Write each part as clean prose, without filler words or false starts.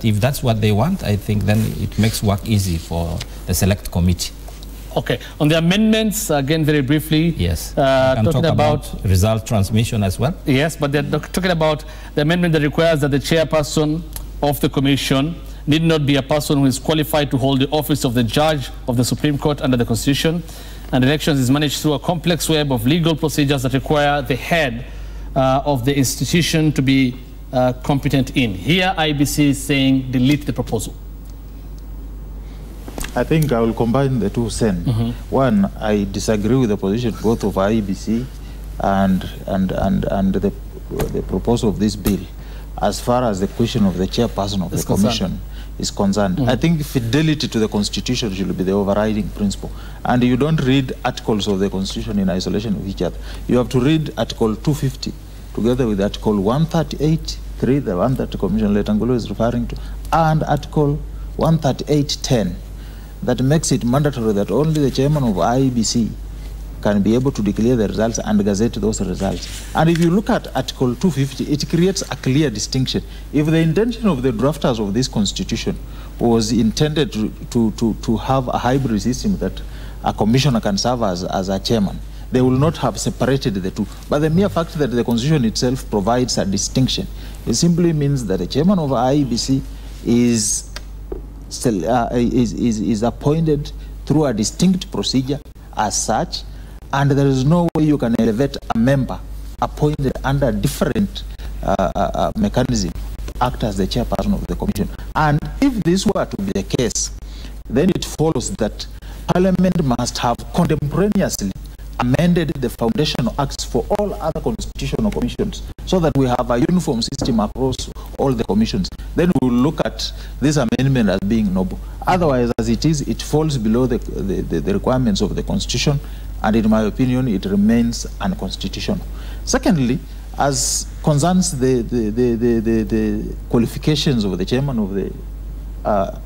if that's what they want, I think then it makes work easy for the select committee. Okay. On the amendments, again, very briefly. Yes. Talking about result transmission as well. Yes, but they're talking about the amendment that requires that the chairperson of the commission need not be a person who is qualified to hold the office of the judge of the Supreme Court under the Constitution, and elections is managed through a complex web of legal procedures that require the head of the institution to be competent in. Here, IEBC is saying delete the proposal. I think I will combine the two, Sen. One, I disagree with the position both of IEBC and the proposal of this bill as far as the question of the chairperson of the commission is concerned. I think fidelity to the Constitution should be the overriding principle. And you don't read articles of the Constitution in isolation of each other. You have to read Article 250 together with Article 138.3, the one that Commissioner Letangolo is referring to, and Article 138.10, that makes it mandatory that only the chairman of IEBC can be able to declare the results and gazette those results. And if you look at Article 250, it creates a clear distinction. If the intention of the drafters of this constitution was intended to have a hybrid system that a commissioner can serve as a chairman, they will not have separated the two. But the mere fact that the constitution itself provides a distinction, it simply means that the chairman of IEBC is appointed through a distinct procedure as such, and there is no way you can elevate a member appointed under a different mechanism to act as the chairperson of the commission. And if this were to be the case, then it follows that Parliament must have contemporaneously amended the foundational acts for all other constitutional commissions so that we have a uniform system across all the commissions. Then we will look at this amendment as being noble. Otherwise, as it is, it falls below the requirements of the Constitution, and in my opinion, it remains unconstitutional. Secondly, as concerns the qualifications of the chairman of the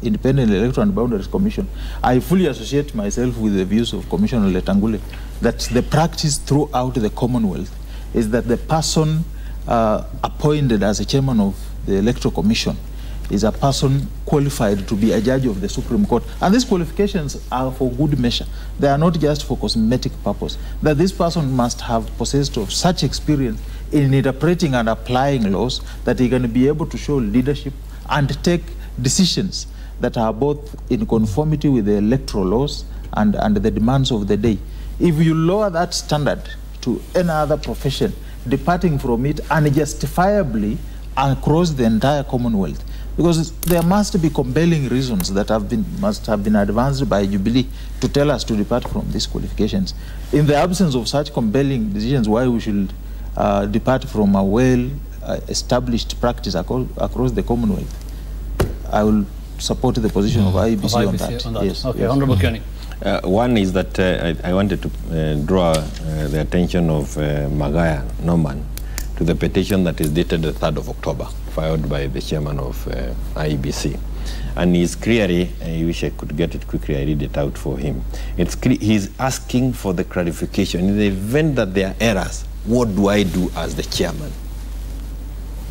Independent Electoral and Boundaries Commission, I fully associate myself with the views of Commissioner Letangule that the practice throughout the Commonwealth is that the person appointed as a chairman of the Electoral Commission is a person qualified to be a judge of the Supreme Court. And these qualifications are for good measure. They are not just for cosmetic purpose. That this person must have possessed of such experience in interpreting and applying laws that he can be able to show leadership and take decisions that are both in conformity with the electoral laws and the demands of the day. If you lower that standard to any other profession, departing from it unjustifiably across the entire Commonwealth, because there must be compelling reasons that must have been advanced by Jubilee to tell us to depart from these qualifications. In the absence of such compelling decisions, why we should depart from a well-established practice across the Commonwealth, I will support the position of IEBC on that. Yes. Okay, yes. Honorable Kioni. One is that I wanted to draw the attention of Magaya Norman to the petition that is dated the 3rd of October, filed by the chairman of IEBC. And he's clearly, I wish I could get it quickly, I read it out for him. He's asking for the clarification. In the event that there are errors, what do I do as the chairman?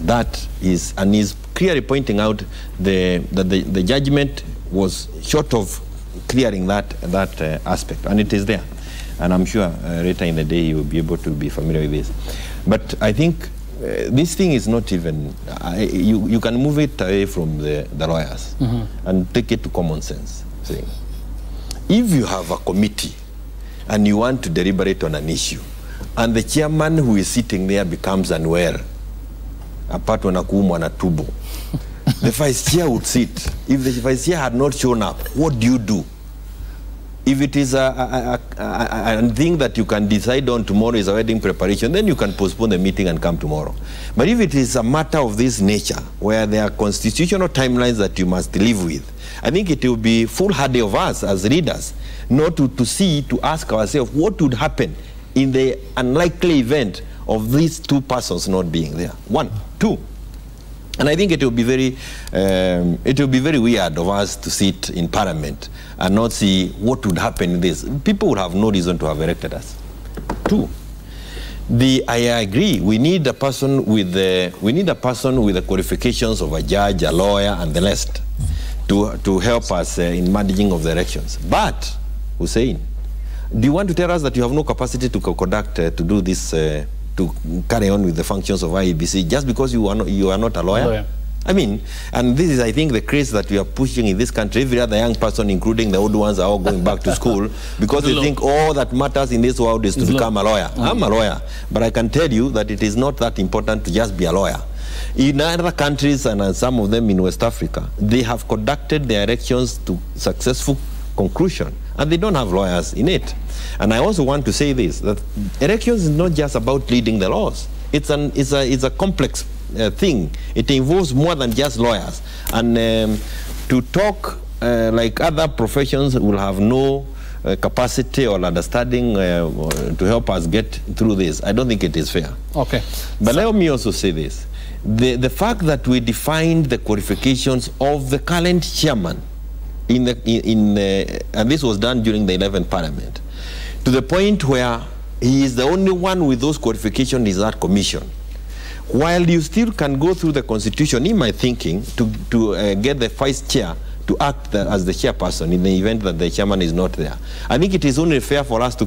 That is, and he's clearly pointing out that the judgment was short of clearing that aspect, and it is there. And I'm sure later in the day you will be able to be familiar with this. But I think this thing is not even, you can move it away from the lawyers and take it to common sense. Saying, if you have a committee and you want to deliberate on an issue, and the chairman who is sitting there becomes unwell, apart from na tubo, the vice chair would sit. If the vice chair had not shown up, what do you do? If it is a thing that you can decide on tomorrow is a wedding preparation, then you can postpone the meeting and come tomorrow. But if it is a matter of this nature, where there are constitutional timelines that you must live with, I think it will be foolhardy of us as leaders not to ask ourselves what would happen in the unlikely event of these two persons not being there. One. Two. And I think it will be very weird of us to sit in Parliament and not see what would happen in this. People would have no reason to have elected us. Two, I agree. We need a person with the qualifications of a judge, a lawyer, and the rest to help us in managing of the elections. But, Hussein, do you want to tell us that you have no capacity to conduct, to do this, to carry on with the functions of IEBC just because you are not a lawyer? I mean, and this is, I think, the craze that we are pushing in this country. Every other young person, including the old ones, are all going back to school because they think all that matters in this world is to become a lawyer. I'm a lawyer, but I can tell you that it is not that important to just be a lawyer. In other countries, and some of them in West Africa, they have conducted their elections to successful conclusion, and they don't have lawyers in it. And I also want to say this, that elections is not just about reading the laws. It's a complex thing. It involves more than just lawyers. And to talk like other professions will have no capacity or understanding to help us get through this. I don't think it is fair. Okay. But let me also say this. The fact that we defined the qualifications of the current chairman and this was done during the 11th Parliament, to the point where he is the only one with those qualifications is that commission. While you still can go through the constitution, in my thinking, to get the vice chair to act as the chairperson in the event that the chairman is not there, I think it is only fair for us to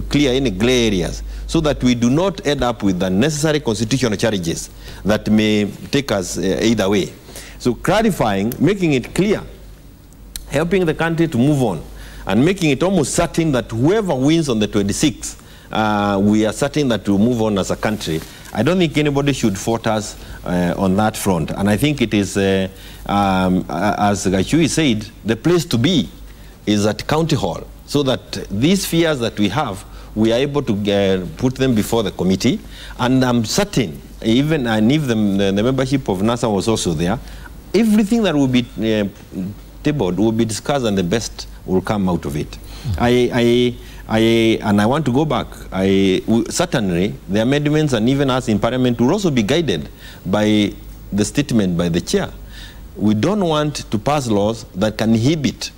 clear any gray areas so that we do not end up with unnecessary constitutional charges that may take us either way. So clarifying, making it clear, helping the country to move on, and making it almost certain that whoever wins on the 26th, we are certain that we'll move on as a country. I don't think anybody should fault us on that front. And I think it is, as Gachui said, the place to be is at County Hall, so that these fears that we have, we are able to put them before the committee. And I'm certain, even and if the membership of NASA was also there, everything that will be tabled will be discussed and the best will come out of it. And I want to go back. Certainly, the amendments and even us in Parliament will also be guided by the statement by the chair. We don't want to pass laws that can inhibit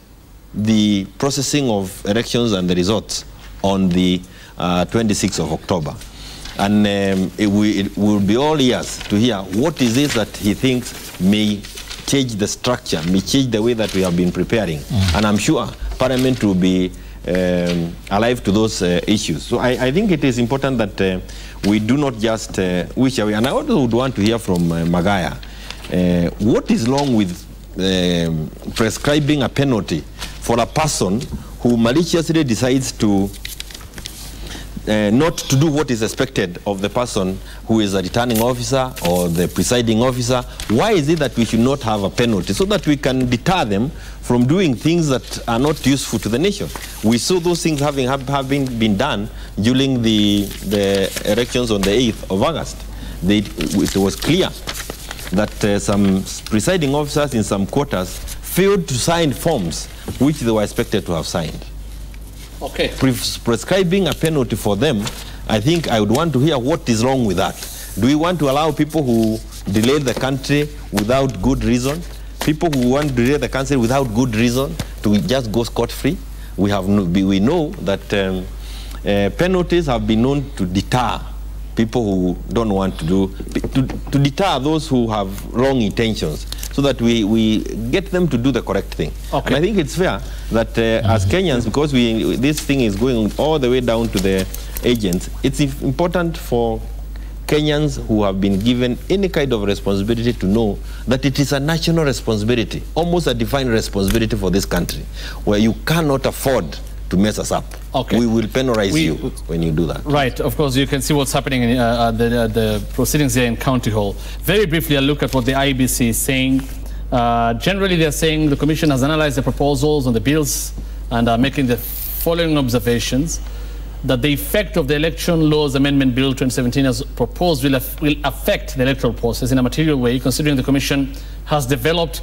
the processing of elections and the results on the 26th of October. And it will be all ears to hear what is it that he thinks may change the structure, may change the way that we have been preparing. And I'm sure Parliament will be alive to those issues. So I think it is important that we do not just wish away. And I also would want to hear from Magaya. What is wrong with prescribing a penalty for a person who maliciously decides to not to do what is expected of the person who is a returning officer or the presiding officer? Why is it that we should not have a penalty so that we can deter them from doing things that are not useful to the nation? We saw those things having been done during the elections on the 8th of August. It was clear that some presiding officers in some quarters failed to sign forms which they were expected to have signed. Okay. Prescribing a penalty for them, I think I would want to hear what is wrong with that. Do we want to allow people who delay the country without good reason, people who want to delay the country without good reason, to just go scot-free? We know that penalties have been known to deter people who don't want to deter those who have wrong intentions, so that we get them to do the correct thing. Okay. And I think it's fair that as Kenyans, because this thing is going all the way down to the agents, it's important for Kenyans who have been given any kind of responsibility to know that it is a national responsibility, almost a defined responsibility for this country, where you cannot afford to mess us up. Okay. We will penalize you when you do that. Right. Of course, you can see what's happening in the proceedings here in County Hall. Very briefly, I'll look at what the IEBC is saying. Generally, they're saying the Commission has analyzed the proposals on the bills and are making the following observations: that the effect of the Election Laws Amendment Bill 2017 as proposed will affect the electoral process in a material way, considering the Commission has developed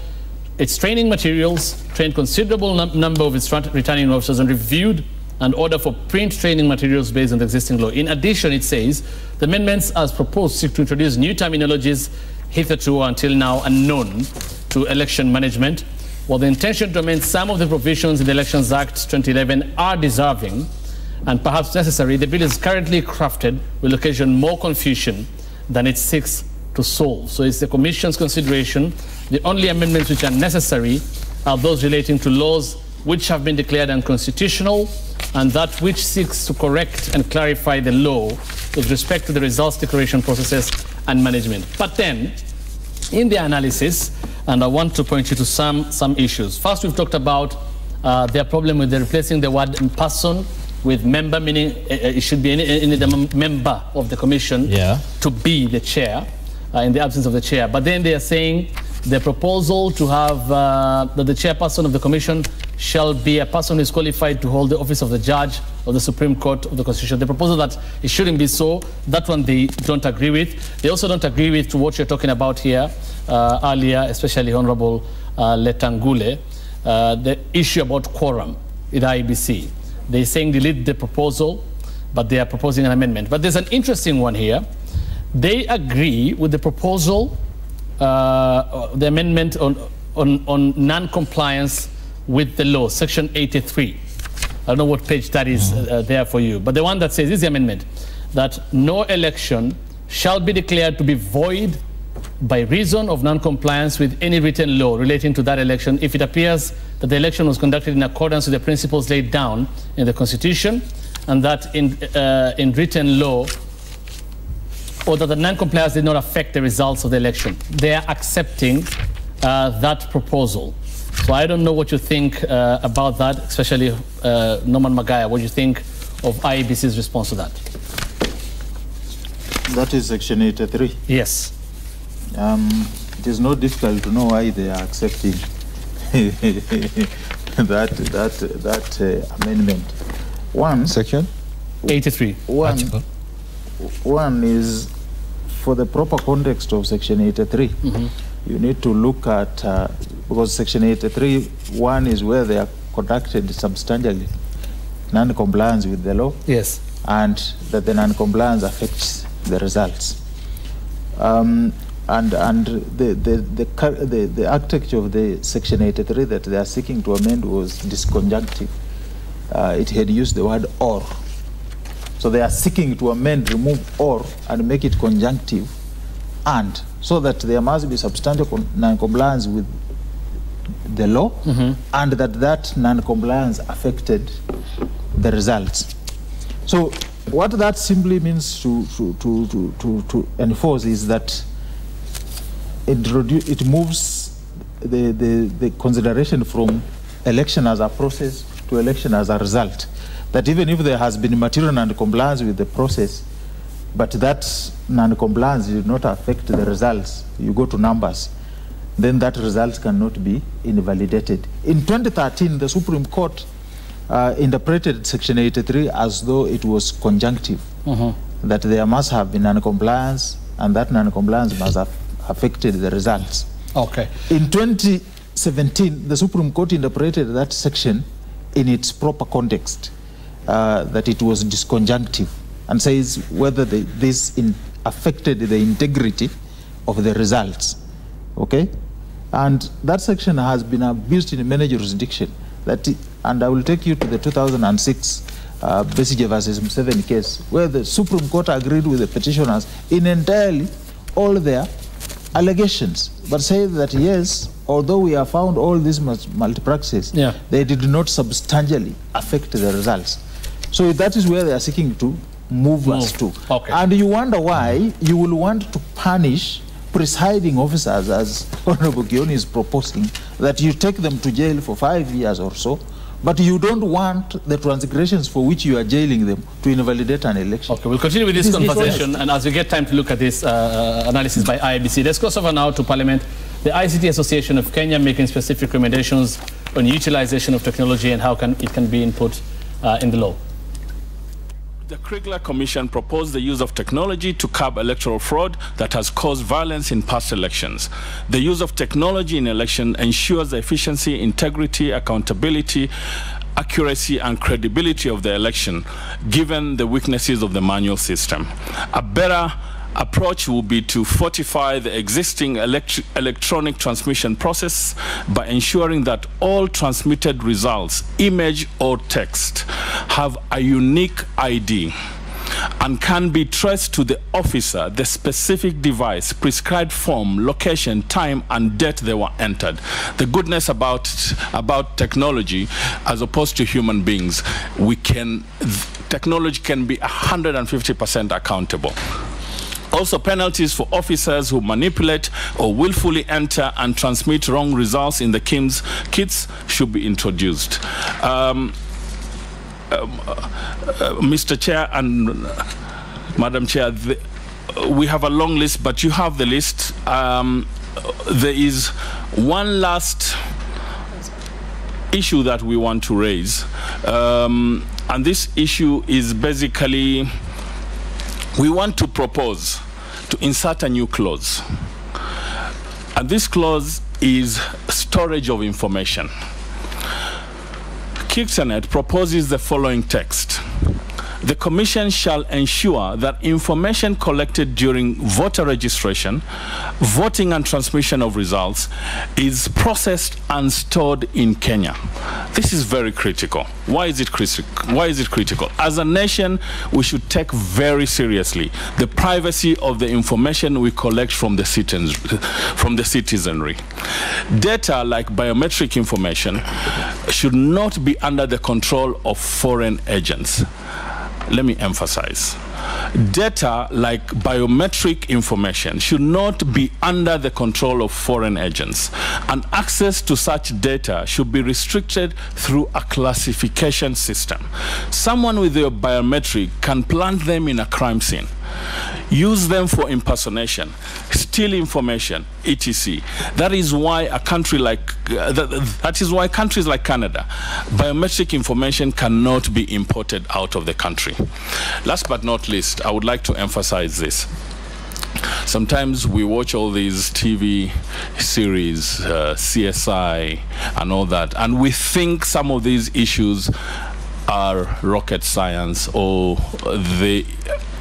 its training materials, trained considerable number of its returning officers, and reviewed an order for print training materials based on the existing law. In addition, it says the amendments as proposed seek to introduce new terminologies hitherto until now unknown to election management, while the intention to amend some of the provisions in the Elections Act 2011 are deserving. and perhaps necessary, the bill is currently crafted will occasion more confusion than it seeks to solve. So it's the Commission's consideration. The only amendments which are necessary are those relating to laws which have been declared unconstitutional, and that which seeks to correct and clarify the law with respect to the results declaration processes and management. But then, in the analysis, and I want to point you to some issues. First, we've talked about their problem with replacing the word person with member, meaning it should be any member of the commission to be the chair in the absence of the chair. But then they are saying the proposal to have that the chairperson of the commission shall be a person who is qualified to hold the office of the judge of the Supreme Court of the Constitution. The proposal that it shouldn't be so, that one they don't agree with. They also don't agree with what you're talking about here earlier, especially Honorable Letangule, the issue about quorum in the IEBC. They're saying delete the proposal, but they are proposing an amendment. But there's an interesting one here. They agree with the proposal, the amendment on non-compliance with the law, section 83. I don't know what page that is there for you, but the one that says, this is the amendment, that no election shall be declared to be void by reason of non-compliance with any written law relating to that election if it appears that the election was conducted in accordance with the principles laid down in the Constitution, and that in written law, or that the non-compliance did not affect the results of the election. They are accepting that proposal. So I don't know what you think about that, especially Norman Magaya. What do you think of IEBC's response to that? That is section 83. Yes. It is not difficult to know why they are accepting that amendment. One Section 83. One is for the proper context of section 83. You need to look at because section 83, one is where they are conducted substantially non-compliance with the law. Yes. And that the non-compliance affects the results. And the architecture of the section 83 that they are seeking to amend was disconjunctive. It had used the word or. So they are seeking to amend, remove or, and make it conjunctive, and so that there must be substantial non-compliance with the law, and that non-compliance affected the results. So what that simply means to enforce is that it moves the consideration from election as a process to election as a result. That even if there has been material non-compliance with the process, but that non-compliance did not affect the results, you go to numbers, then that result cannot be invalidated. In 2013, the Supreme Court interpreted Section 83 as though it was conjunctive, that there must have been non-compliance, and that non-compliance must have affected the results. Okay. In 2017, the Supreme Court interpreted that section in its proper context, that it was disconjunctive, and says whether this affected the integrity of the results. Okay? And that section has been abused in many jurisdictions. And I will take you to the 2006 Besigye versus Museveni case, where the Supreme Court agreed with the petitioners in entirely all their allegations, but said that yes, although we have found all these multi-practices, they did not substantially affect the results. So that is where they are seeking to move us to. Okay. And you wonder why you will want to punish presiding officers, as Honorable Kioni is proposing, that you take them to jail for 5 years or so, but you don't want the transgressions for which you are jailing them to invalidate an election. Okay, we'll continue with this conversation, and as we get time to look at this analysis by IEBC, let's cross over now to Parliament. The ICT Association of Kenya making specific recommendations on utilization of technology and how it can be input in the law. The Kriegler Commission proposed the use of technology to curb electoral fraud that has caused violence in past elections. The use of technology in election ensures the efficiency, integrity, accountability, accuracy and credibility of the election, given the weaknesses of the manual system. A better approach will be to fortify the existing electronic transmission process by ensuring that all transmitted results, image or text, have a unique ID and can be traced to the officer, the specific device, prescribed form, location, time, and date they were entered. The goodness about technology, as opposed to human beings, technology can be 150% accountable. Also, penalties for officers who manipulate or willfully enter and transmit wrong results in the kits should be introduced. Mr. Chair and Madam Chair, we have a long list, but you have the list. There is one last issue that we want to raise, and this issue is basically we want to propose to insert a new clause, and this clause is storage of information. KICTANET proposes the following text. The Commission shall ensure that information collected during voter registration, voting and transmission of results is processed and stored in Kenya. This is very critical. Why is it critical? As a nation, we should take very seriously the privacy of the information we collect from the citizenry. Data like biometric information should not be under the control of foreign agents. Let me emphasize. Data like biometric information should not be under the control of foreign agents, and access to such data should be restricted through a classification system. Someone with your biometric can plant them in a crime scene, use them for impersonation, steal information, etc. That is why a country like countries like Canada, biometric information cannot be imported out of the country. Last but not least, I would like to emphasize this. Sometimes we watch all these TV series, CSI and all that, and we think some of these issues are rocket science, or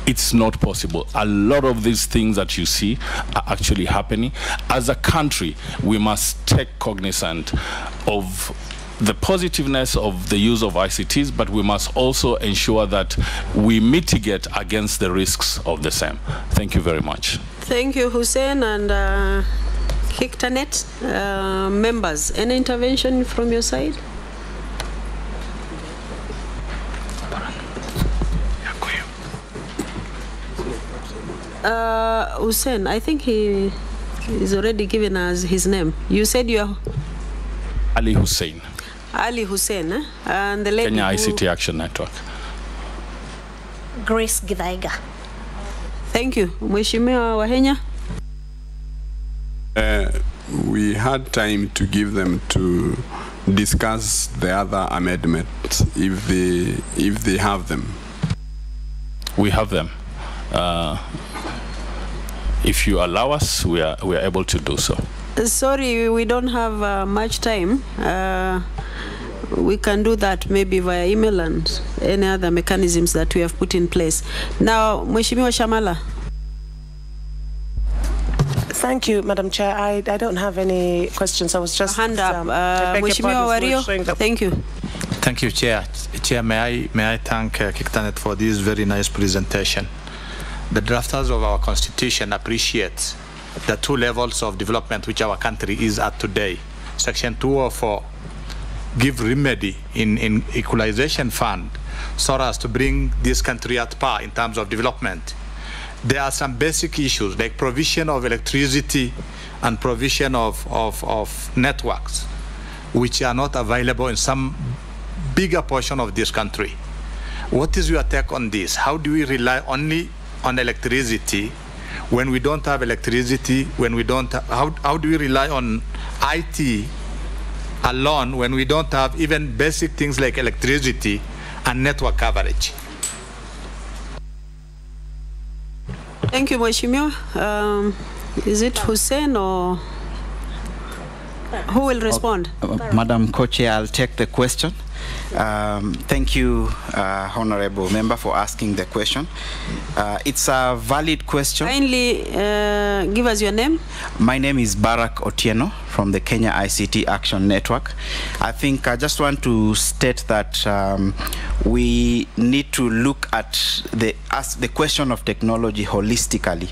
it's not possible. A lot of these things that you see are actually happening. As a country, we must take cognizance of the positiveness of the use of ICTs, but we must also ensure that we mitigate against the risks of the same. Thank you very much. Thank you, Hussein and KICTANET. Members, any intervention from your side? Hussein, I think he is already given us his name. You said you are? Ali Hussein. Ali Hussein, eh? And the lady Kenya ICT Action Network. Grace Githaiga. Thank you. Mheshimiwa Wahenya. We had time to give them to discuss the other amendments if they have them. We have them. If you allow us, we are able to do so. Sorry, we don't have much time. We can do that maybe via email and any other mechanisms that we have put in place. Now, Mheshimiwa Shamala. Thank you, Madam Chair. I don't have any questions. I was just hand up. Mheshimiwa Wario. Thank you. Thank you, Chair. Chair, may I thank KICTANET for this very nice presentation. The drafters of our constitution appreciate the two levels of development which our country is at today. Section 204 give remedy in equalization fund so as to bring this country at par in terms of development. There are some basic issues like provision of electricity and provision of networks which are not available in some bigger portion of this country. What is your take on this? How do we rely only on electricity when we don't have electricity, when we don't how do we rely on IT alone when we don't have even basic things like electricity and network coverage? Thank you, Mheshimiwa. Is it Hussein or who will respond? Madam Co-Chair, I'll take the question. Thank you, Honorable Member, for asking the question. It's a valid question. Kindly give us your name. My name is Barak Otieno from the Kenya ICT Action Network. I think I just want to state that we need to look at the question of technology holistically.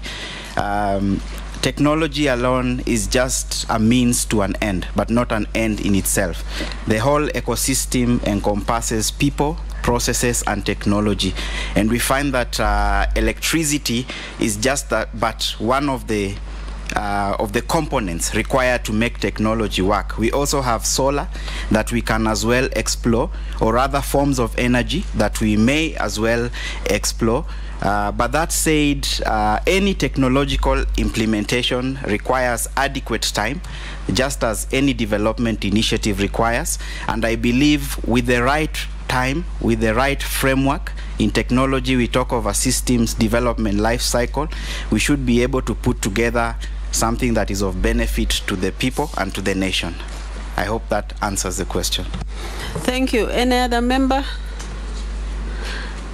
Technology alone is just a means to an end, but not an end in itself. The whole ecosystem encompasses people, processes, and technology. And we find that electricity is just but one of the components required to make technology work. We also have solar that we can as well explore, or other forms of energy that we may as well explore. But that said, any technological implementation requires adequate time, just as any development initiative requires. And I believe with the right time, with the right framework, in technology we talk of a systems development life cycle, we should be able to put together something that is of benefit to the people and to the nation. I hope that answers the question. Thank you. Any other member?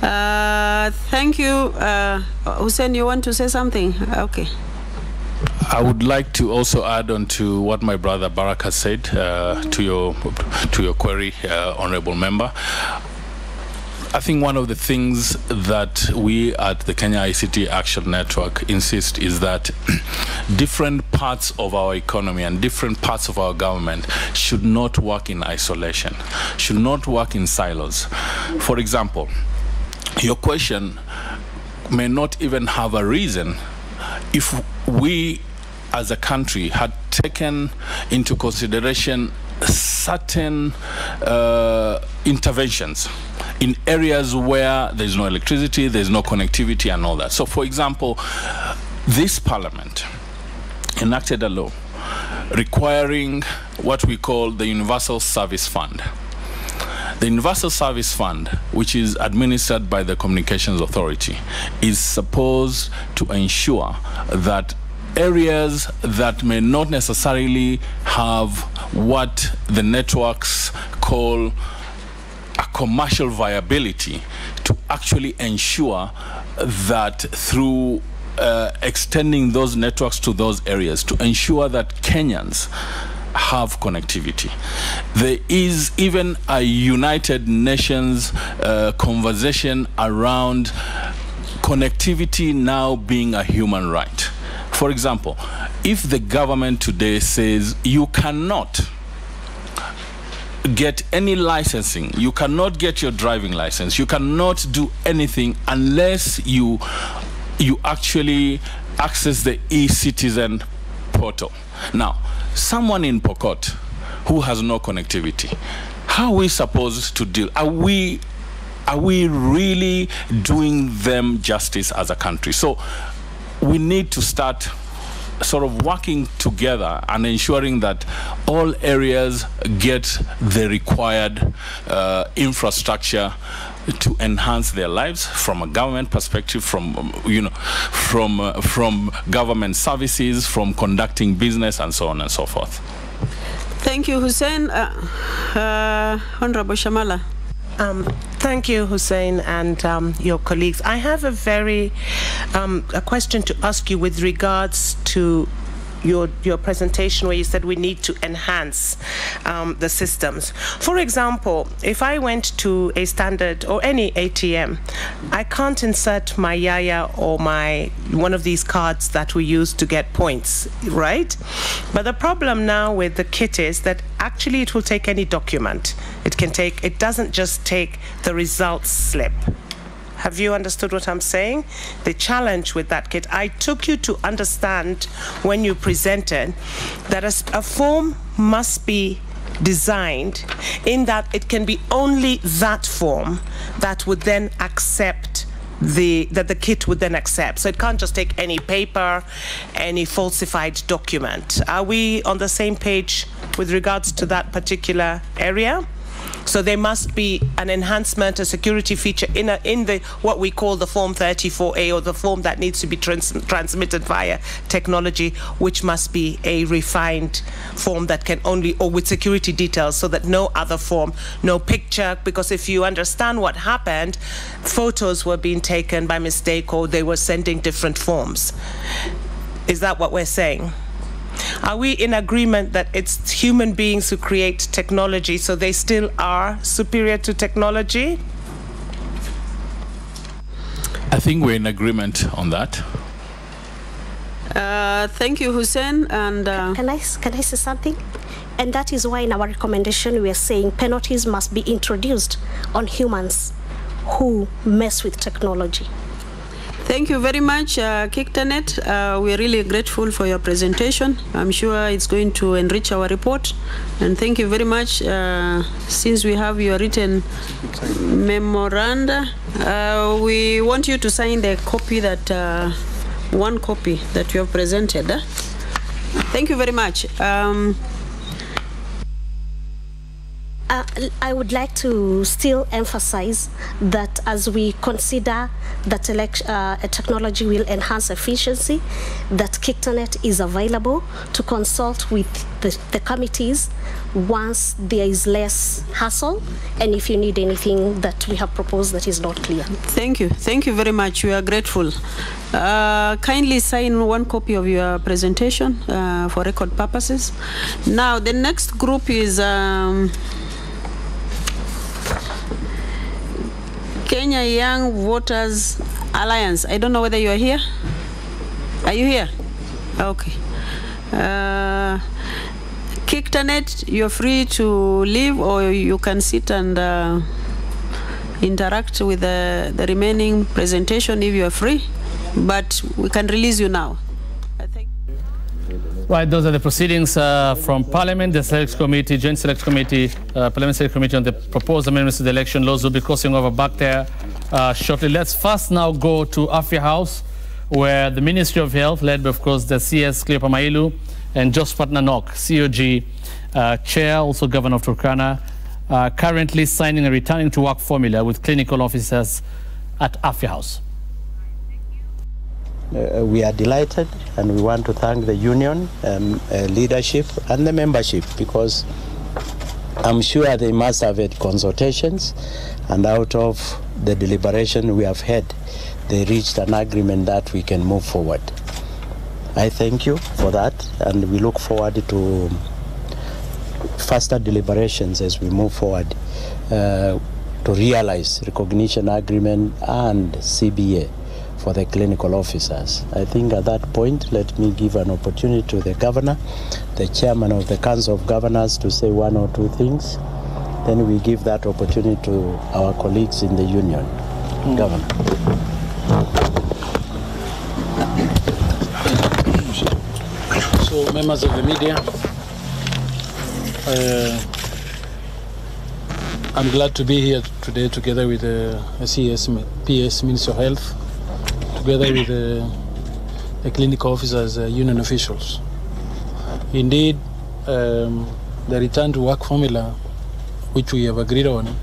Thank you. Hussein, you want to say something? Okay. I would like to also add on to what my brother Barak has said to your query, Honorable Member. I think one of the things that we at the Kenya ICT Action Network insist is that different parts of our economy and different parts of our government should not work in isolation, should not work in silos. For example, your question may not even have a reason if we as a country had taken into consideration certain interventions in areas where there's no electricity, there's no connectivity and all that. So for example, this parliament enacted a law requiring what we call the Universal Service Fund. The Universal Service Fund, which is administered by the Communications Authority, is supposed to ensure that areas that may not necessarily have what the networks call a commercial viability, to actually ensure that through extending those networks to those areas, to ensure that Kenyans have connectivity. There is even a United Nations conversation around connectivity now being a human right. For example, if the government today says you cannot get any licensing, you cannot get your driving license, you cannot do anything unless you actually access the eCitizen portal. Now, someone in Pokot who has no connectivity, how are we supposed to deal? Are we really doing them justice as a country? So we need to start sort of working together and ensuring that all areas get the required infrastructure to enhance their lives from a government perspective, from government services, from conducting business, and so on and so forth. Thank you, Hussein. Honorable Shamala. Thank you, Hussein, and your colleagues. I have a question to ask you with regards to your presentation, where you said we need to enhance the systems. For example, if I went to a standard or any ATM, I can't insert my Yaya or one of these cards that we use to get points, right? But the problem now with the kit is that actually it will take any document. It doesn't just take the results slip. Have you understood what I'm saying? The challenge with that kit, I took you to understand when you presented that a form must be designed in that it can be only that form that would then accept that the kit would then accept. So it can't just take any paper, any falsified document. Are we on the same page with regards to that particular area? So there must be an enhancement, a security feature in the what we call the Form 34A, or the form that needs to be transmitted via technology, which must be a refined form that can only, or with security details, so that no other form, no picture, because if you understand what happened, photos were being taken by mistake, or they were sending different forms. Is that what we're saying? Are we in agreement that it's human beings who create technology, so they still are superior to technology? I think we're in agreement on that. Thank you, Hussein. And can I say something? And that is why in our recommendation we are saying penalties must be introduced on humans who mess with technology. Thank you very much, Kictanet. We're really grateful for your presentation. I'm sure it's going to enrich our report. And thank you very much. Since we have your written memoranda, we want you to sign the copy that, one copy that you have presented. Thank you very much. I would like to still emphasize that as we consider that technology will enhance efficiency, that Kictanet is available to consult with the committees once there is less hassle, and if you need anything that we have proposed that is not clear. Thank you. Thank you very much. We are grateful. Kindly sign one copy of your presentation for record purposes. Now, the next group is Kenya Young Voters Alliance. I don't know whether you are here. Are you here? Okay. Kictanet, you're free to leave, or you can sit and interact with the remaining presentation if you are free, but we can release you now. Right, those are the proceedings from Parliament. The Select Committee, Joint Select Committee, Parliament Select Committee on the proposed amendments to the election laws will be crossing over back there shortly. Let's first now go to Afya House, where the Ministry of Health, led by, of course, the CS Cleopa Mailu and Josphat Nanok, COG Chair, also Governor of Turkana, currently signing a returning to work formula with clinical officers at Afya House. We are delighted, and we want to thank the union leadership and the membership, because I'm sure they must have had consultations, and out of the deliberation we have had, they reached an agreement that we can move forward. I thank you for that, and we look forward to faster deliberations as we move forward to realize recognition agreement and CBA for the clinical officers. I think at that point, let me give an opportunity to the governor, the chairman of the Council of Governors, to say one or two things. Then we give that opportunity to our colleagues in the union. Governor. So, members of the media, I'm glad to be here today together with the PS Minister of Health, together with the clinical officers, union officials. Indeed, the return to work formula, which we have agreed on,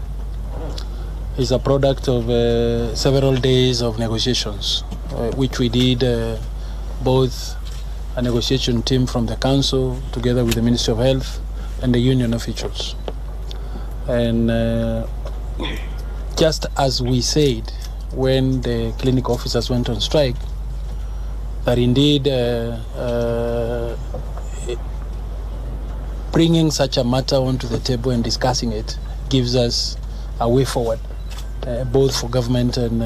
is a product of several days of negotiations, which we did both a negotiation team from the council, together with the Ministry of Health and the union officials. And just as we said when the clinic officers went on strike, that indeed bringing such a matter onto the table and discussing it gives us a way forward, both for government and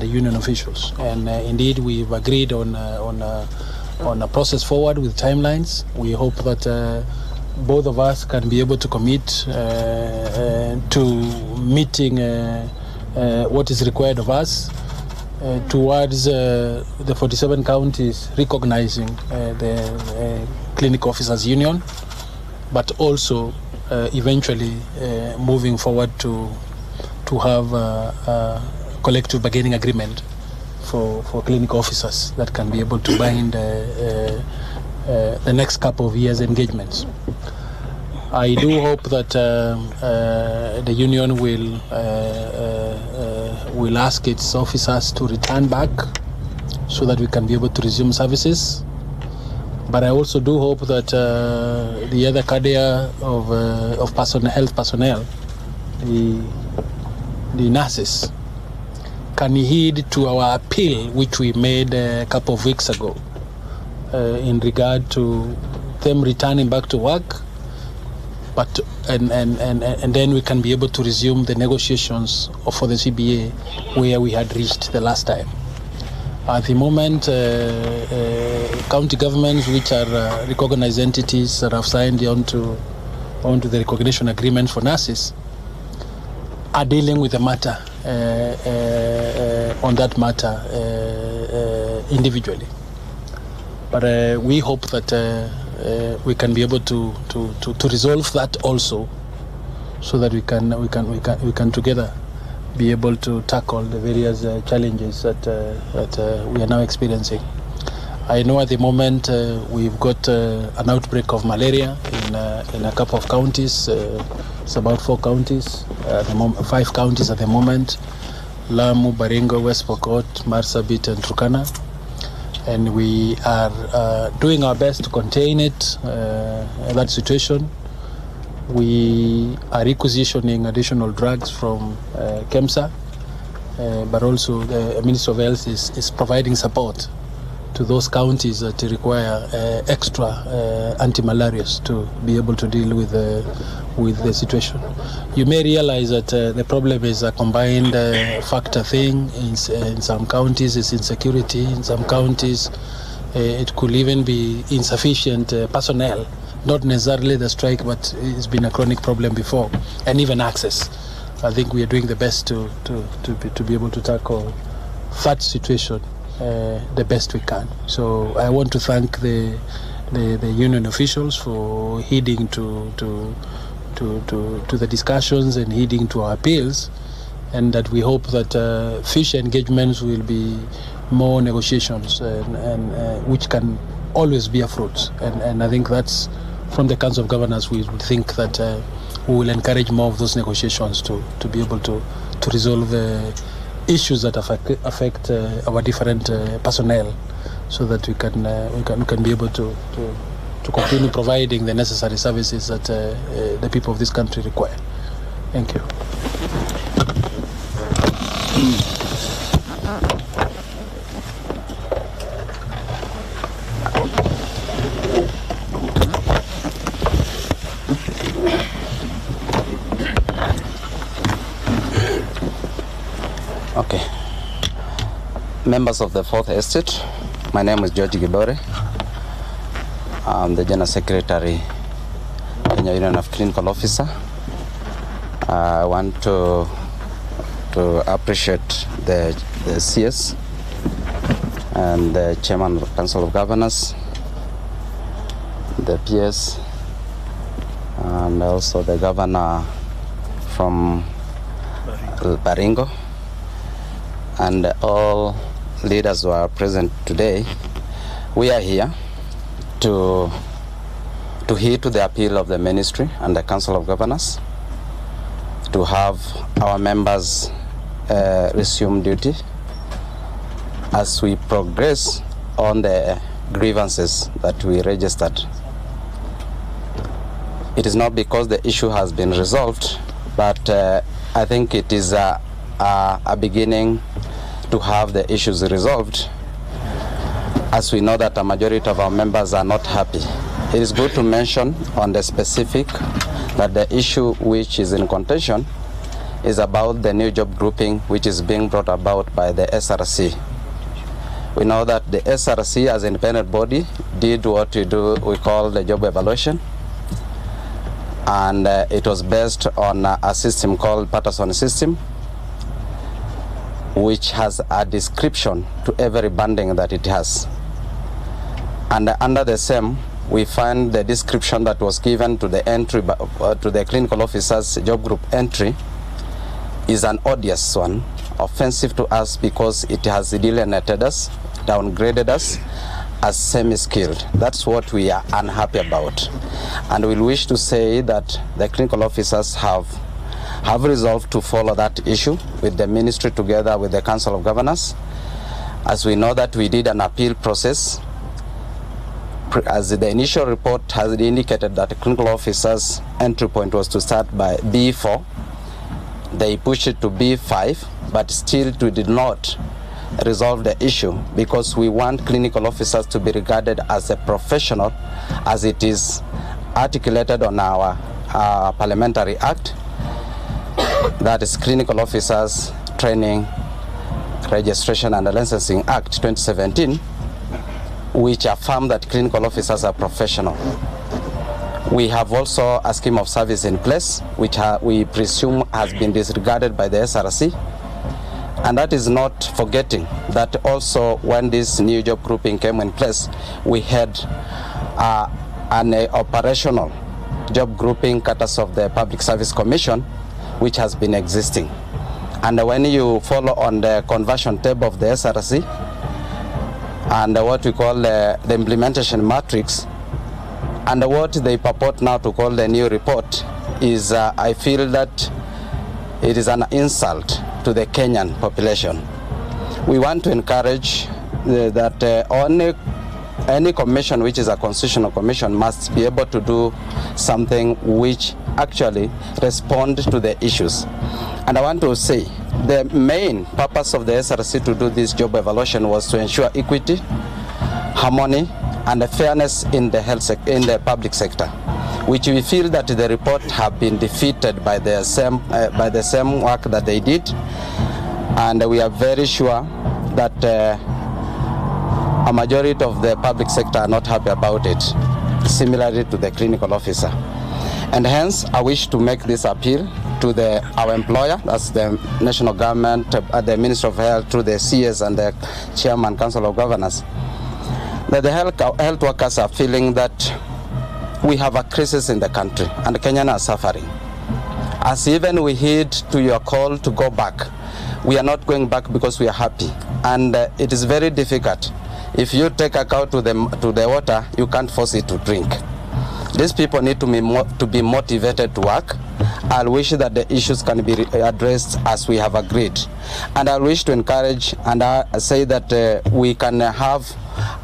the union officials. And indeed, we've agreed on a process forward with timelines. We hope that both of us can be able to commit to meeting what is required of us towards the 47 counties recognizing the clinic officers union, but also eventually moving forward to have a collective bargaining agreement for clinic officers that can be able to bind the next couple of years' engagements. I do hope that the union will ask its officers to return back so that we can be able to resume services. But I also do hope that the other cadre of health personnel, the nurses, can heed to our appeal, which we made a couple of weeks ago, in regard to them returning back to work, and then we can be able to resume the negotiations for the CBA where we had reached the last time. At the moment, county governments, which are recognized entities that have signed onto the recognition agreement for nurses, are dealing with the matter on that matter individually. But we hope that we can be able to resolve that also, so that we can together be able to tackle the various challenges that we are now experiencing. I know at the moment we've got an outbreak of malaria in a couple of counties. It's about 4 counties, 5 counties at the moment: Lamu, Baringo, West Pokot, Marsabit, and Turkana. And we are doing our best to contain it, that situation. We are requisitioning additional drugs from KEMSA, but also the Ministry of Health is providing support to those counties that require extra anti-malarials to be able to deal with the situation. You may realize that the problem is a combined factor thing. In some counties it's insecurity, in some counties it could even be insufficient personnel, not necessarily the strike, but it's been a chronic problem before, and even access. I think we are doing the best to be able to tackle that situation the best we can. So I want to thank the union officials for heeding to the discussions and heeding to our appeals, and that we hope that future engagements will be more negotiations, and which can always bear fruit. And I think that's from the Council of Governors. We would think that we will encourage more of those negotiations to be able to resolve issues that affect our different personnel, so that we can be able to continue providing the necessary services that the people of this country require. Thank you. Okay. Members of the Fourth Estate, my name is George Gibore. I'm the General Secretary, Kenya Union of Clinical Officer. I want to appreciate the CS and the Chairman of the Council of Governors, the PS, and also the Governor from Baringo, and all leaders who are present today. We are here to heed to the appeal of the Ministry and the Council of Governors to have our members resume duty as we progress on the grievances that we registered. It is not because the issue has been resolved, but I think it is a beginning to have the issues resolved, as we know that a majority of our members are not happy. It is good to mention on the specific that the issue which is in contention is about the new job grouping which is being brought about by the SRC. We know that the SRC as an independent body did what we call the job evaluation, and it was based on a system called Patterson system, which has a description to every banding that it has. And under the same, we find the description that was given to the entry, to the clinical officer's job group entry, is an odious one, offensive to us because it has alienated us, downgraded us, as semi-skilled. That's what we are unhappy about. And we wish to say that the clinical officers have resolved to follow that issue with the ministry together with the Council of Governors. As we know that we did an appeal process, as the initial report has indicated that the clinical officers' entry point was to start by B4. They pushed it to B5, but still we did not resolve the issue because we want clinical officers to be regarded as a professional, as it is articulated on our Parliamentary Act, that is Clinical Officers Training, Registration and Licensing Act 2017, which affirm that clinical officers are professional. We have also a scheme of service in place, which we presume has been disregarded by the SRC. And that is not forgetting that also when this new job grouping came in place, we had an operational job grouping courtesy of the Public Service Commission, which has been existing. And when you follow on the conversion table of the SRC and what we call the implementation matrix, and what they purport now to call the new report is, I feel that it is an insult to the Kenyan population. We want to encourage that any commission which is a constitutional commission must be able to do something which actually respond to the issues. And I want to say the main purpose of the SRC to do this job evaluation was to ensure equity, harmony, and fairness in the public sector, which we feel that the report have been defeated by the same work that they did, and we are very sure that a majority of the public sector are not happy about it, similarly to the clinical officer. And hence, I wish to make this appeal to our employer, that's the national government, the Ministry of Health, through the CS and the Chairman Council of Governors, that the health workers are feeling that we have a crisis in the country and Kenyans are suffering. As even we heed to your call to go back, we are not going back because we are happy. And it is very difficult. If you take a cow to the water, you can't force it to drink. These people need to be motivated to work. I wish that the issues can be addressed as we have agreed. And I wish to encourage and say that we can have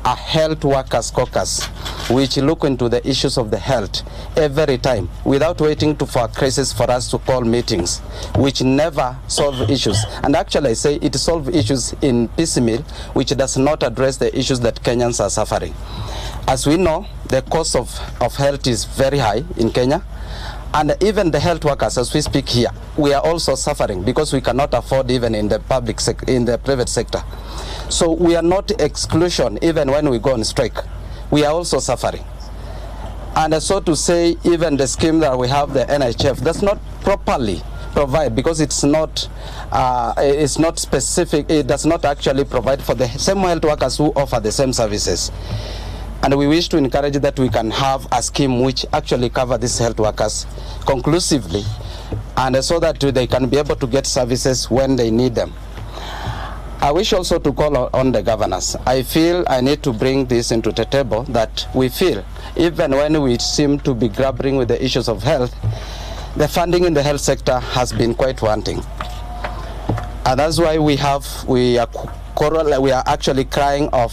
a health workers caucus which look into the issues of the health every time without waiting for a crisis for us to call meetings, which never solve issues. And actually I say it solves issues in piecemeal, which does not address the issues that Kenyans are suffering. As we know, the cost of health is very high in Kenya. And even the health workers, as we speak here, we are also suffering because we cannot afford even in the private sector. So we are not exclusion even when we go on strike. We are also suffering. And so to say, even the scheme that we have, the NHF, does not properly provide because it's not specific. It does not actually provide for the same health workers who offer the same services. And we wish to encourage that we can have a scheme which actually covers these health workers conclusively, and so that they can be able to get services when they need them. I wish also to call on the governors. I feel I need to bring this into the table that we feel, even when we seem to be grappling with the issues of health, the funding in the health sector has been quite wanting. And that's why we are actually crying of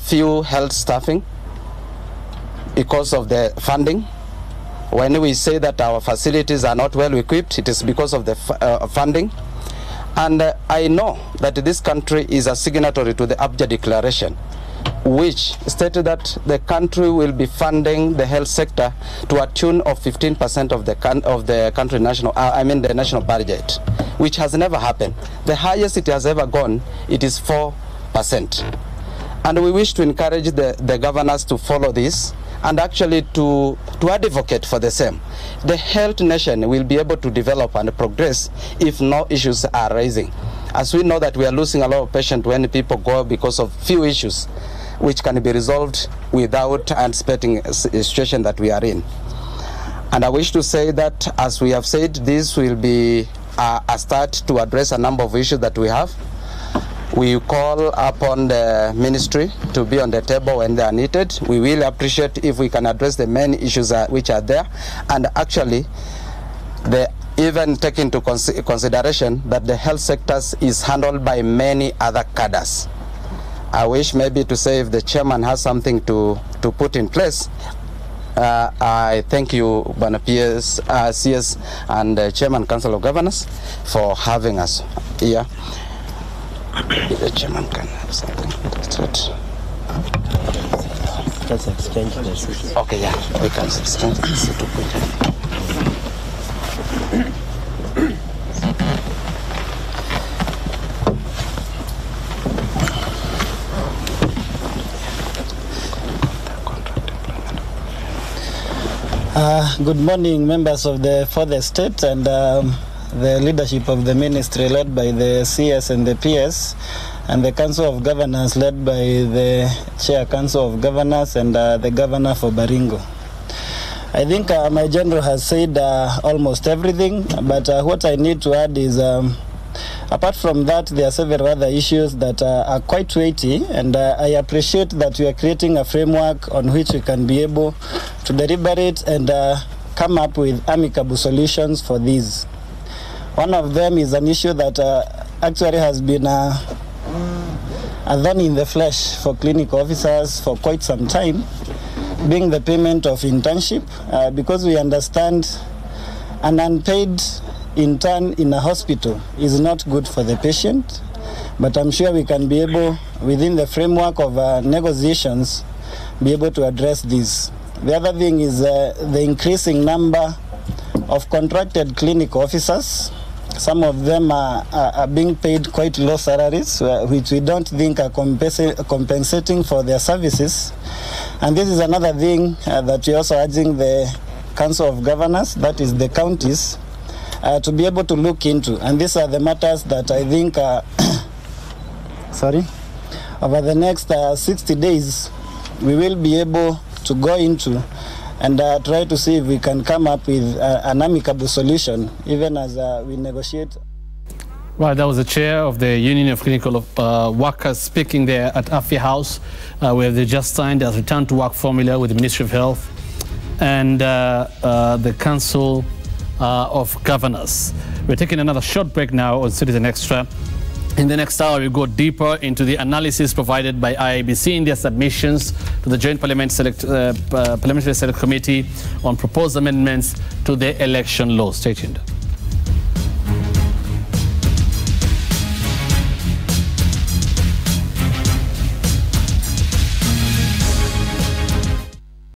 few health staffing because of the funding. When we say that our facilities are not well equipped, it is because of the funding. And I know that this country is a signatory to the Abuja Declaration, which stated that the country will be funding the health sector to a tune of 15% of the country the national budget, which has never happened. The highest it has ever gone, it is 4%. And we wish to encourage the governors to follow this and actually to advocate for the same. The health nation will be able to develop and progress if no issues are rising. As we know that we are losing a lot of patients when people go because of few issues which can be resolved without anticipating a situation that we are in. And I wish to say that, as we have said, this will be a start to address a number of issues that we have. We call upon the ministry to be on the table when they are needed. We will appreciate if we can address the main issues which are there, and actually even take into consideration that the health sectors is handled by many other cadres. I wish maybe to say if the chairman has something to put in place. I thank you, Bwana PS, CS, and Chairman Council of Governors for having us here. The chairman can have something. Let's exchange this. Okay, yeah, we can exchange this. Good morning, members of the Fourth State and the leadership of the ministry led by the CS and the PS, and the Council of Governors led by the Chair Council of Governors and the Governor for Baringo. I think my general has said almost everything, but what I need to add is apart from that, there are several other issues that are quite weighty, and I appreciate that we are creating a framework on which we can be able to deliberate and come up with amicable solutions for these. One of them is an issue that actually has been a thorn in the flesh for clinical officers for quite some time, being the payment of internship, because we understand an unpaid intern in a hospital is not good for the patient, but I'm sure we can be able, within the framework of negotiations, be able to address this. The other thing is the increasing number of contracted clinical officers. Some of them are being paid quite low salaries, which we don't think are compensating for their services. And this is another thing that we're also urging the Council of Governors, that is the counties, to be able to look into. And these are the matters that I think, over the next 60 days, we will be able to go into and try to see if we can come up with an amicable solution, even as we negotiate. Right, that was the chair of the Union of Clinical Workers speaking there at Afya House, where they just signed a return to work formula with the Ministry of Health and the Council of Governors. We're taking another short break now on Citizen Extra. In the next hour, we go deeper into the analysis provided by IEBC in their submissions to the Joint Parliamentary Select Committee on proposed amendments to the election law. Stay tuned.